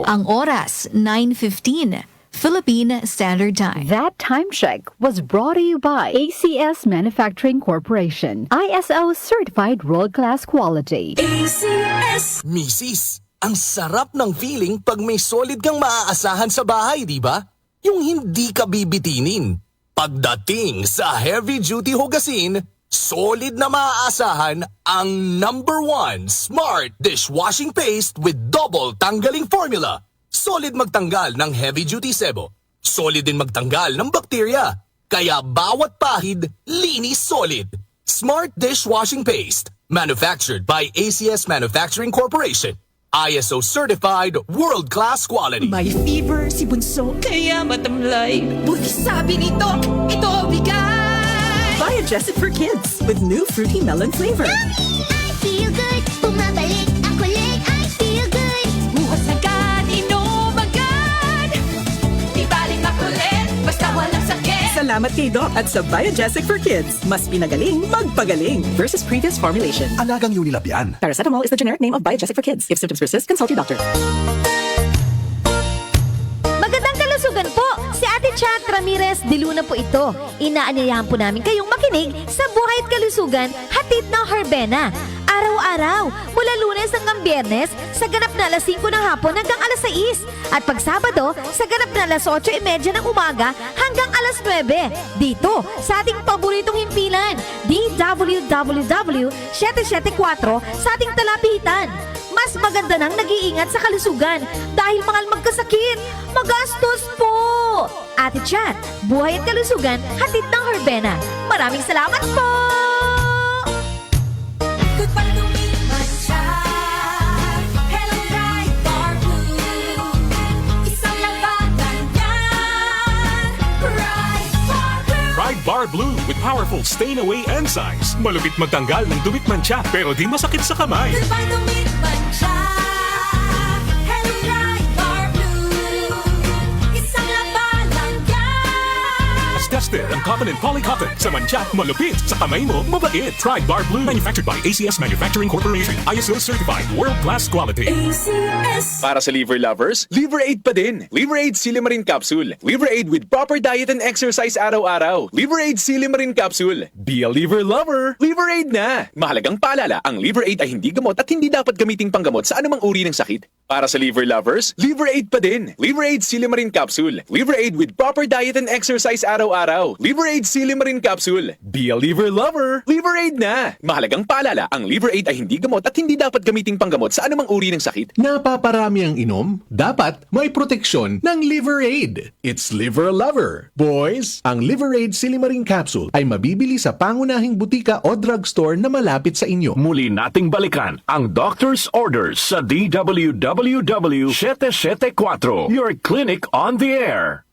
Ang oras, 9:15, Philippine Standard Time. That time check was brought to you by ACS Manufacturing Corporation. ISO certified world-class quality. ACS! Misis, ang sarap ng feeling pag may solid kang maaasahan sa bahay, di ba? Yung hindi ka bibitinin. Pagdating sa heavy-duty hugasin, solid na maaasahan ang #1 Smart Dishwashing Paste with double tanggaling formula. Solid magtanggal ng heavy-duty sebo. Solid din magtanggal ng bakterya. Kaya bawat pahid, linis solid. Smart Dishwashing Paste. Manufactured by ACS Manufacturing Corporation. ISO certified world-class quality. May fever si Bunso, kaya matamlay. Buti sabi nito, ito ang bigay! Biogesic for kids with new fruity melon flavor. I feel good. Bumabalik ang kulit. I feel good. Bukas agad, inom agad. Di baling makulit, basta walang sakit. Salamat kay Doc at sa Biogesic for Kids. Mas pinagaling, magpagaling. Versus previous formulation. Alagang Unilab yan. Paracetamol is the generic name of Biogesic for Kids. If symptoms persist, consult your doctor. Magandang kalusugan po! Si Ate Chat Ramirez de Luna po ito. Inaanyayahan po namin kayong makinig sa Buhay at Kalusugan, hatid ng Herbena. Araw-araw, mula Lunes hanggang Biyernes, sa ganap na alas 5 ng hapon hanggang alas 6. At pag Sabado, sa ganap na alas 8:30 ng umaga hanggang alas 9. Dito, sa ating paboritong himpilan, DWWW 774 sa ating talapitan. Mas maganda nang nag-iingat sa kalusugan dahil mahal magkasakit. Magastos po! Ate Chat, Buhay at Kalusugan, hatid ng Herbena. Maraming salamat po! Good para lumiman siya. Hello, Ride Bar Blue. Isang labanan yan. Ride Bar Blue. Ride Bar Blue with powerful stain-away enzymes. Malupit magtanggal ng dumit mancha pero di masakit sa kamay. Good para lumiman siya. Hello, Ride Bar Blue. Isang labanan yan. As tested ang cotton and polycotton. Sa mancha, malupit. Sa kamay mo, mabait. Ride Bar Blue. Manufactured by ACS Manufacturing Corporation. ISO certified world-class quality. ACS. Para sa liver lovers, Liver Aid pa din. Liver Aid Silimarin Capsule. Liver Aid with proper diet and exercise araw-araw. Liver Aid Silimarin Capsule. Be a liver lover. Liver Aid na. Mahalagang paalala, ang Liver Aid ay hindi gamot at hindi dapat gamiting panggamot sa anumang uri ng sakit. Para sa liver lovers, Liver Aid pa din. Liver Aid Silimarin Capsule. Liver Aid with proper diet and exercise araw-araw. Liver Aid Silimarin Capsule. Be a liver lover. Liver Aid na. Mahalagang paalala, ang Liver Aid ay hindi gamot at hindi dapat gamiting panggamot sa anumang uri ng sakit. Napaparami ang inom? Dapat may proteksyon ng Liver Aid. It's Liver Lover. Boys, ang Liver Aid Silimarin Capsule ay mabibili sa pangunahing butika o drugstore na malapit sa inyo. Muli nating balikan ang doctor's orders sa DWWW 774, your clinic on the air.